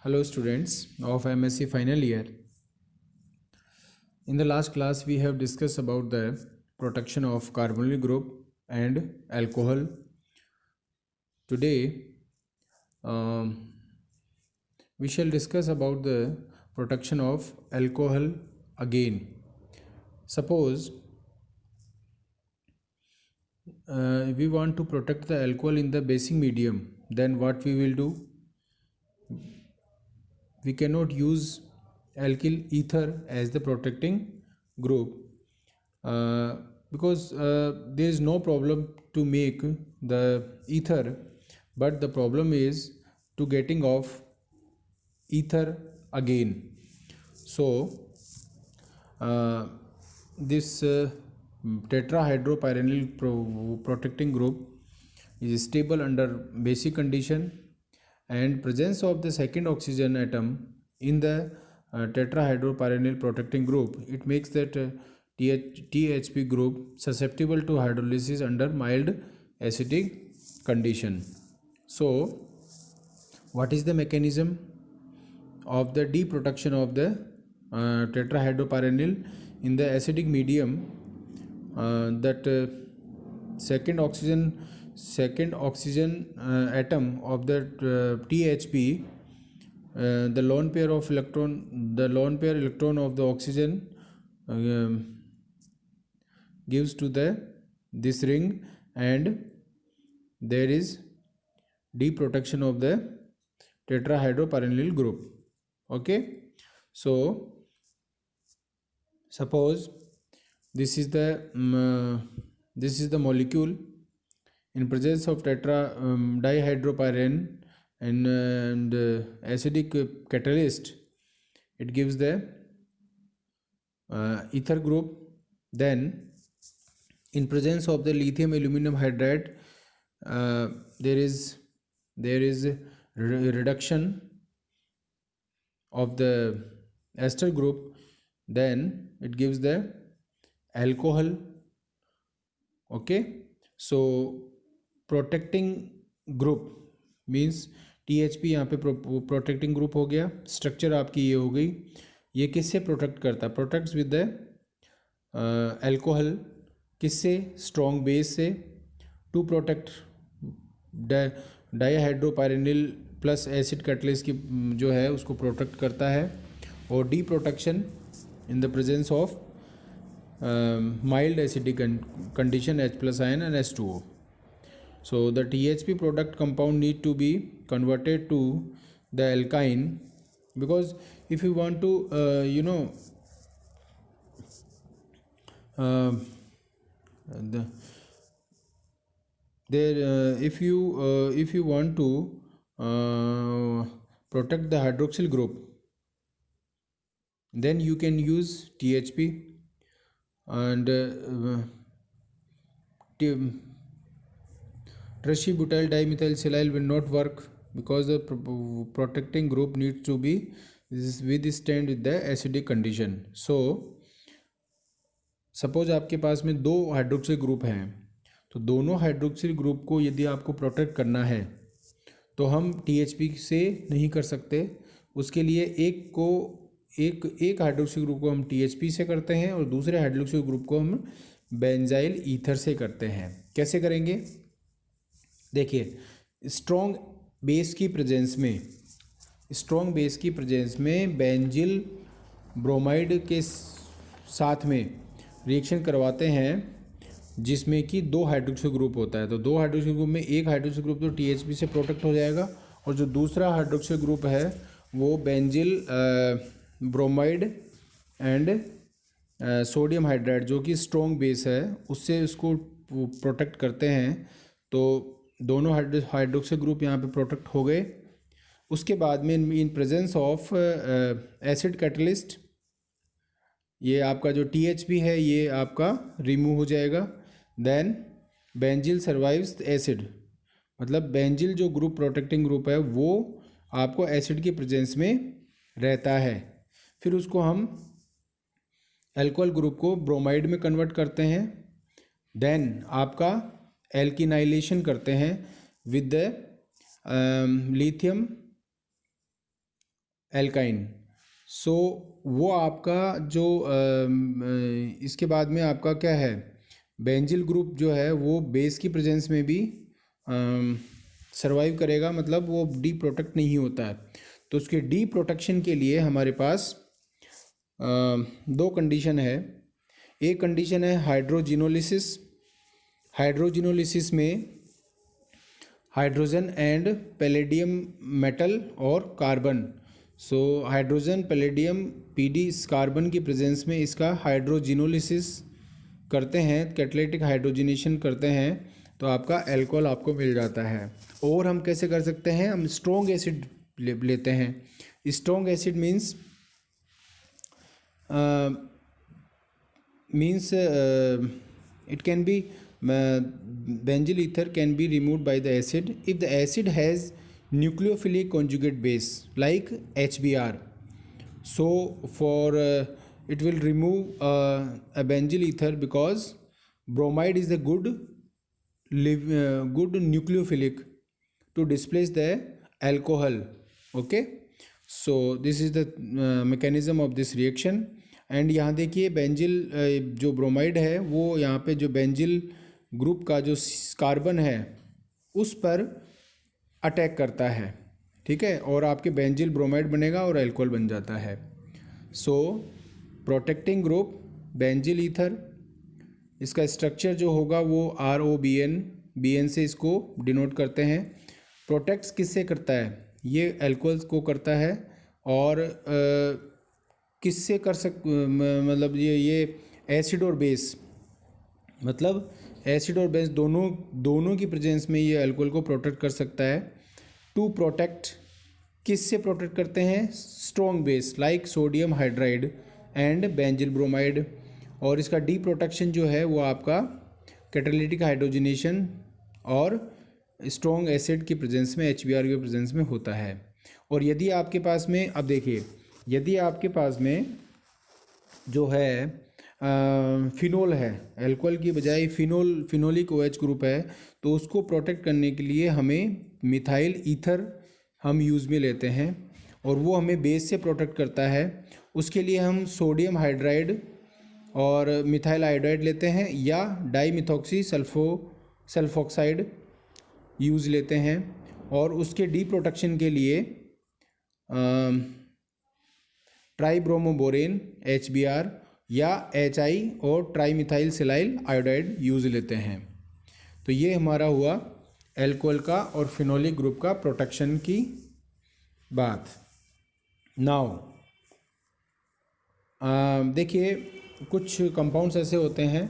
Hello students of MSc final year. In the last class we have discussed about the protection of carbonyl group and alcohol. Today we shall discuss about the protection of alcohol again. Suppose we want to protect the alcohol in the basic medium, then what we will do? We cannot use alkyl ether as the protecting group because there is no problem to make the ether, but the problem is to getting off ether again. So this tetrahydropyrenyl protecting group is stable under basic condition, and presence of the second oxygen atom in the tetrahydropyrenyl protecting group, it makes that THP group susceptible to hydrolysis under mild acidic condition. So what is the mechanism of the deprotection of the tetrahydropyrenyl in the acidic medium? That second oxygen atom of the THP, the lone pair electron of the oxygen gives to this ring, and there is deprotection of the tetrahydropyrenyl group. Okay, so suppose this is the molecule in presence of dihydropyran and acidic catalyst, it gives the ether group. Then in presence of the lithium aluminum hydride, there is reduction of the ester group, then it gives the alcohol. Okay, so protecting group means टीएचपी यहाँ पे protecting group हो गया. Structure आपकी ये हो गई. ये किससे प्रोटेक्ट करता है? Protects with the alcohol. किससे? स्ट्रॉन्ग बेस से. To protect dihydropyranyl plus acid catalyst की जो है उसको प्रोटेक्ट करता है. और deprotection in the presence of mild acidic condition H+ ion and H2O. So the THP product compound need to be converted to the alkyne, because if you want to if you want to protect the hydroxyl group, then you can use THP, and tributyl dimethyl silyl will not work because the protecting group needs to be withstand with the acidic condition. So suppose आपके पास में दो hydroxyl group हैं, तो दोनों hydroxyl group को यदि आपको protect करना है तो हम THP से नहीं कर सकते. उसके लिए एक हाइड्रोक्सिल ग्रुप को हम THP से करते हैं और दूसरे हाइड्रोक्सिल ग्रुप को हम बेंजाइल ईथर से करते हैं. कैसे करेंगे? देखिए, स्ट्रॉन्ग बेस की प्रेजेंस में बेंजिल ब्रोमाइड के साथ में रिएक्शन करवाते हैं जिसमें कि दो हाइड्रोक्सिल ग्रुप होता है. तो दो हाइड्रोक्सिल ग्रुप में एक हाइड्रोक्सिल ग्रुप तो THP से प्रोटेक्ट हो जाएगा, और जो दूसरा हाइड्रोक्सिल ग्रुप है वो benzyl bromide and sodium hydride जो कि स्ट्रॉन्ग बेस है उससे उसको प्रोटेक्ट करते हैं. तो दोनों हाइड्रोक्सिल ग्रुप यहाँ पे प्रोटेक्ट हो गए. उसके बाद में in presence of acid catalyst, ये आपका जो THP है ये आपका रिमूव हो जाएगा. देन बेंजिल सर्वाइव्स एसिड, मतलब बेंजिल जो ग्रुप प्रोटेक्टिंग ग्रुप है वो आपको एसिड की प्रेजेंस में रहता है. फिर उसको हम एल्कोहल ग्रुप को ब्रोमाइड में कन्वर्ट करते हैं. देन आपका एल्किनाइलेशन करते हैं विद द लिथियम एल्काइन। सो वो आपका जो इसके बाद में आपका क्या है, बेंजिल ग्रुप जो है वो बेस की प्रेजेंस में भी सरवाइव करेगा, मतलब वो डी प्रोटेक्ट नहीं होता है। तो उसके डी प्रोटेक्शन के लिए हमारे पास दो कंडीशन है। एक कंडीशन है हाइड्रोजिनोलिसिस। हाइड्रोजिनोलिसिस में हाइड्रोजन एंड पैलेडियम मेटल और carbon, so hydrogen palladium PD इस कार्बन की प्रेजेंस में इसका हाइड्रोजिनोलिसिस करते हैं, कैटालिटिक हाइड्रोजिनेशन करते हैं, तो आपका अल्कोहल आपको मिल जाता है। और हम कैसे कर सकते हैं, हम स्ट्रॉन्ग एसिड लेते हैं। Strong acid means it can be benzyl ether can be removed by the acid if the acid has nucleophilic conjugate base like HBr. So for it will remove a benzyl ether because bromide is the good nucleophilic to displace the alcohol. Okay, so this is the mechanism of this reaction. And यहाँ देखिए benzyl जो bromide है वो यहाँ पे जो benzyl group का जो कार्बन है उस पर अटैक करता है, ठीक है, और आपके बेंजिल ब्रोमाइड बनेगा और अल्कोहल बन जाता है। सो प्रोटेक्टिंग ग्रुप बेंजिल ईथर, इसका स्ट्रक्चर जो होगा वो ROBN, BN से इसको डिनोट करते हैं। प्रोटेक्ट्स किससे करता है, ये अल्कोहल्स को करता है। और किससे कर मतलब ये एसिड और बेस, मतलब एसिड और बेस दोनों की प्रेजेंस में ये अल्कोहल को प्रोटेक्ट कर सकता है। टू प्रोटेक्ट, किससे प्रोटेक्ट करते हैं, strong base like sodium hydride and benzyl bromide. और इसका डी प्रोटेक्शन जो है वो आपका कैटालिटिक हाइड्रोजनेशन और स्ट्रॉन्ग एसिड की प्रेजेंस में, HBr की प्रेजेंस में होता है। और यदि आपके पास में, अब देखिए, यदि आपके पास में जो है फिनोल है, अल्कोहल की बजाय फिनोलिक OH ग्रुप है, तो उसको प्रोटेक्ट करने के लिए हमें मिथाइल ईथर हम यूज़ में लेते हैं और वो हमें बेस से प्रोटेक्ट करता है। उसके लिए हम सोडियम हाइड्राइड और मिथाइल आयोडाइड लेते हैं या डाईमिथॉक्सी सल्फोक्साइड यूज़ लेते हैं। और उसके डी प्रोटेक्शन के लिए ट्राईब्रोमोबोरेन HBr या HI और ट्राईमिथाइल सिलाइल आयोडाइड यूज़ लेते हैं। तो ये हमारा हुआ अल्कोहल का और फिनोलिक ग्रुप का प्रोटेक्शन की बात। नाउ देखिए, कुछ कंपाउंड्स ऐसे होते हैं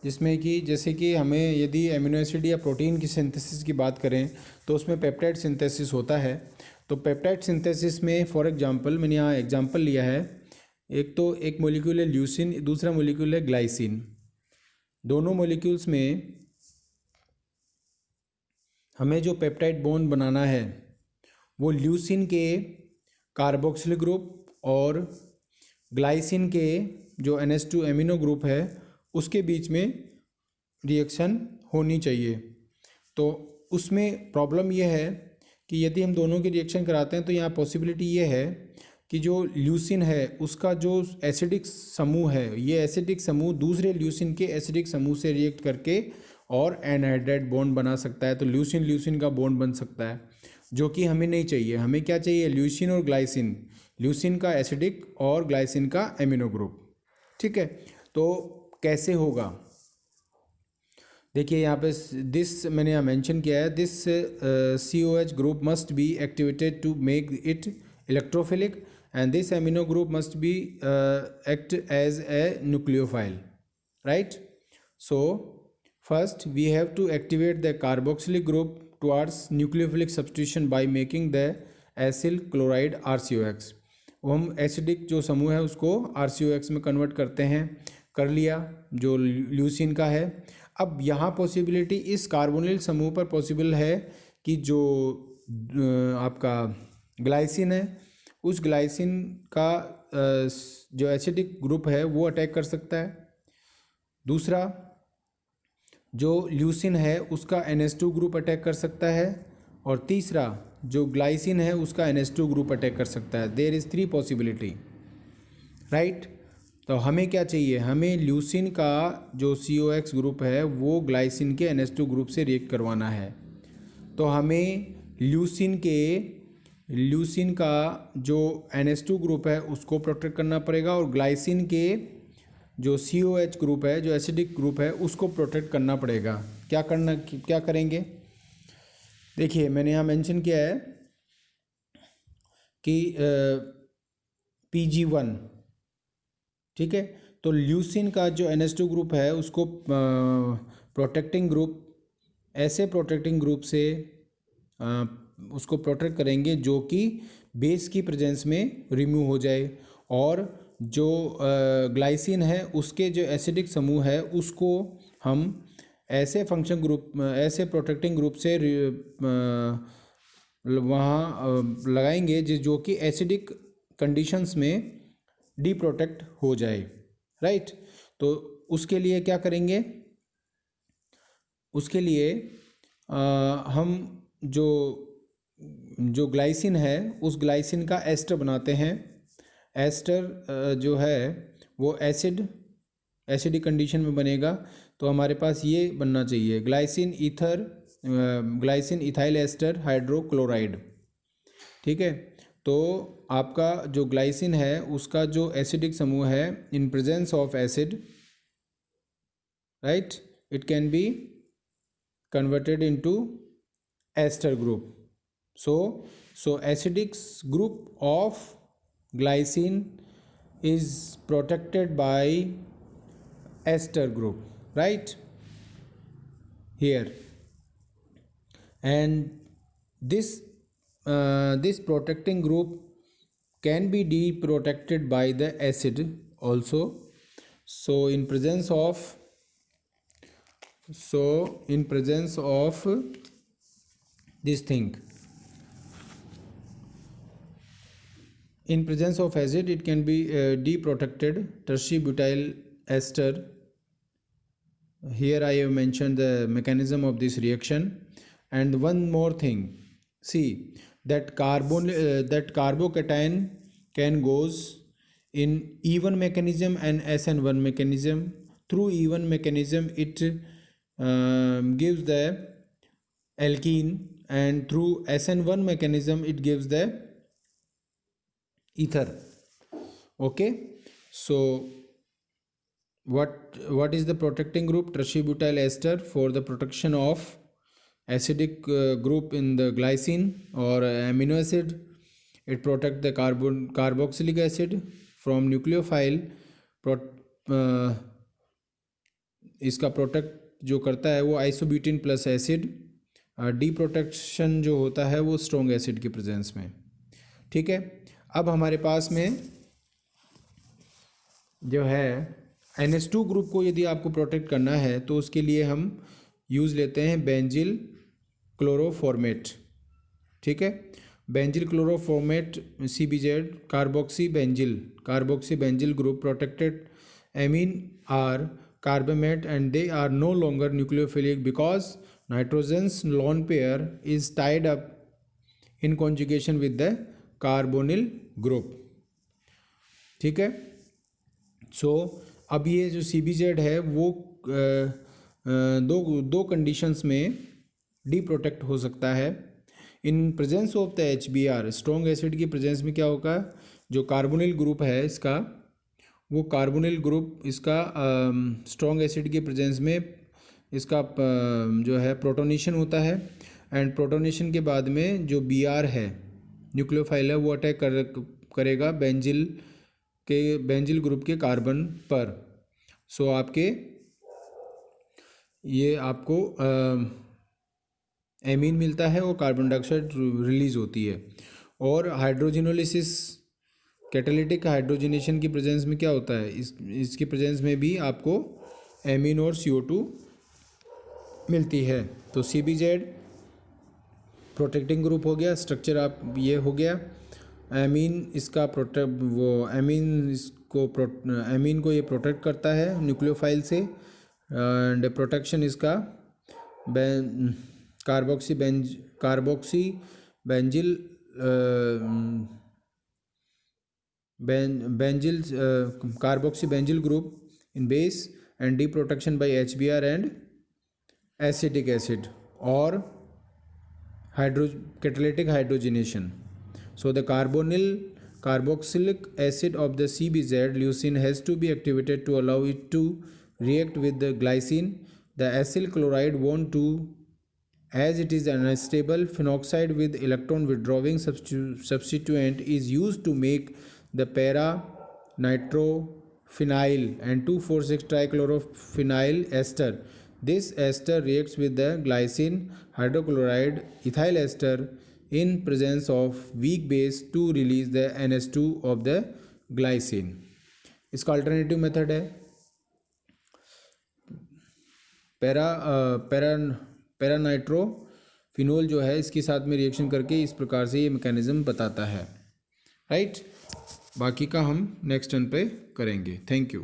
जिसमें कि, जैसे कि हमें यदि एमिनो एसिड या प्रोटीन की सिंथेसिस की बात करें तो उसमें पेप्टाइड सिंथेसिस होता है। तो पेप्टाइड सिंथेसिस में फॉर एग्जांपल, मैंने यहाँ एग्जांपल लिया है, एक मॉलिक्यूल है ल्यूसिन, दूसरा मॉलिक्यूल है ग्लाइसिन। दोनों मॉलिक्यूल्स में हमें जो पेप्टाइड बॉन्ड बनाना है वो ल्यूसिन के कार्बोक्सिल ग्रुप और ग्लाइसिन के जो NH2 एमिनो ग्रुप है उसके बीच में रिएक्शन होनी चाहिए। तो उसमें प्रॉब्लम यह है कि यदि हम दोनों की रिएक्शन कराते हैं तो यहाँ पॉसिबिलिटी ये है कि जो ल्यूसिन है उसका जो एसिडिक समूह है, ये एसिडिक समूह दूसरे ल्यूसिन के एसिडिक समूह से रिएक्ट करके और एनहाइड्राइड बॉन्ड बना सकता है। तो ल्यूसिन का बॉन्ड बन सकता है, जो कि हमें नहीं चाहिए। हमें क्या चाहिए, ल्यूसिन और ग्लाइसिन, ल्यूसिन का एसिडिक और ग्लाइसिन का एमिनो ग्रुप, ठीक है। तो कैसे होगा, देखिए यहाँ पे दिस मैंने यहाँ मेंशन किया है, this COH group must be activated to make it electrophilic and this amino group must be act as a nucleophile, right. So first we have to activate the carboxylic group towards nucleophilic substitution by making the acyl chloride RCOX। वो हम acidic जो समूह है उसको RCOX में convert करते हैं, कर लिया जो ल्यूसिन का है। अब यहाँ पॉसिबिलिटी इस कार्बोनिल समूह पर पॉसिबल है कि जो आपका ग्लाइसिन है उस ग्लाइसिन का जो एसिडिक ग्रुप है वो अटैक कर सकता है। दूसरा, जो ल्यूसिन है उसका NH2 ग्रुप अटैक कर सकता है। और तीसरा, जो ग्लाइसिन है उसका NH2 ग्रुप अटैक कर सकता है। There is 3 possibility, right. तो हमें क्या चाहिए, हमें ल्यूसिन का जो COX ग्रुप है वो ग्लाइसिन के NH2 ग्रुप से रिएक्ट करवाना है। तो हमें ल्यूसिन का जो NH2 ग्रुप है उसको प्रोटेक्ट करना पड़ेगा और ग्लाइसिन के जो COH ग्रुप है, जो एसिडिक ग्रुप है, उसको प्रोटेक्ट करना पड़ेगा। क्या करेंगे, देखिए मैंने यहाँ मेंशन किया है कि PG1, ठीक है। तो ल्यूसिन का जो NH2 ग्रुप है उसको प्रोटेक्टिंग ग्रुप, ऐसे प्रोटेक्टिंग ग्रुप से उसको प्रोटेक्ट करेंगे जो कि बेस की प्रेजेंस में रिमूव हो जाए, और जो ग्लाइसिन है उसके जो एसिडिक समूह है उसको हम ऐसे फंक्शन ग्रुप, ऐसे प्रोटेक्टिंग ग्रुप से वहाँ लगाएंगे जो कि एसिडिक कंडीशंस में डीप्रोटेक्ट हो जाए, राइट। तो उसके लिए क्या करेंगे, उसके लिए हम जो ग्लाइसिन है उस ग्लाइसिन का एस्टर बनाते हैं। एस्टर जो है वो एसिडिक कंडीशन में बनेगा। तो हमारे पास ये बनना चाहिए ग्लाइसिन इथाइल एस्टर हाइड्रोक्लोराइड, ठीक है। तो आपका जो ग्लाइसिन है उसका जो एसिडिक समूह है, in presence of acid, right, it can be converted into ester group. So acidic group of glycine is protected by ester group, right here. And this protecting group can be deprotected by the acid also. So in presence of this thing, in presence of acid, it can be deprotected tertiary butyl ester. Here I have mentioned the mechanism of this reaction. And one more thing, see that carbocation can goes in E1 mechanism and SN1 mechanism. Through E1 mechanism it gives the alkene, and through SN1 mechanism it gives the ether. Okay, so what is the protecting group? Tertiary ester for the protection of acidic group in the glycine or amino acid. It protect the carboxylic acid from nucleophile. इसका protect जो करता है वो आइसोब्यूटिन plus acid. D protection जो होता है वो strong acid की प्रेजेंस में, ठीक है। अब हमारे पास में जो है NH2 ग्रुप को यदि आपको प्रोटेक्ट करना है तो उसके लिए हम यूज़ लेते हैं बेंजिल क्लोरोफॉर्मेट, ठीक है। Benzyl chloroformate CBZ carboxy benzyl group protected amine R carbamate, and they are no longer nucleophilic because nitrogen's lone pair is tied up in conjugation with the carbonyl group, ठीक है। सो अब ये जो CBZ है वो दो कंडीशंस में डीप्रोटेक्ट हो सकता है। In presence of the HBr, strong acid की प्रेजेंस में क्या होगा, जो कार्बोनिल ग्रुप है इसका, वो कार्बोनिल ग्रुप इसका स्ट्रॉन्ग एसिड की प्रेजेंस में इसका जो है प्रोटोनेशन होता है। एंड प्रोटोनेशन के बाद में जो Br है, न्यूक्लियोफाइल है, वो अटैक करेगा बेंजिल ग्रुप के कार्बन पर। सो आपको एमीन मिलता है और कार्बन डाइऑक्साइड रिलीज होती है। और हाइड्रोजिनोलिसिस, कैटालिटिक हाइड्रोजनेशन की प्रेजेंस में क्या होता है, इसकी प्रेजेंस में भी आपको एमीन और CO2 मिलती है। तो CBZ प्रोटेक्टिंग ग्रुप हो गया, स्ट्रक्चर आप ये हो गया। एमीन इसका एमीन को ये प्रोटेक्ट करता है न्यूक्लियोफाइल से। एंड प्रोटेक्शन इसका carboxy benzyl benzyl carboxy benzyl group in base and deprotection by HBr and acetic acid or catalytic hydrogenation. So the carboxylic acid of the CBZ leucine has to be activated to allow it to react with the glycine. The acyl chloride bond to, as it is an unstable phenoxide with electron withdrawing substituent, is used to make the para nitrophenyl and 2,4,6-trichlorophenyl ester. This ester reacts with the glycine hydrochloride ethyl ester in presence of weak base to release the NH2 of the glycine. इसका alternative method है पैरानाइट्रोफिनोल जो है इसके साथ में reaction करके इस प्रकार से ये मैकेनिज्म बताता है, राइट। बाकी का हम नेक्स्ट टर्न पे करेंगे। Thank you.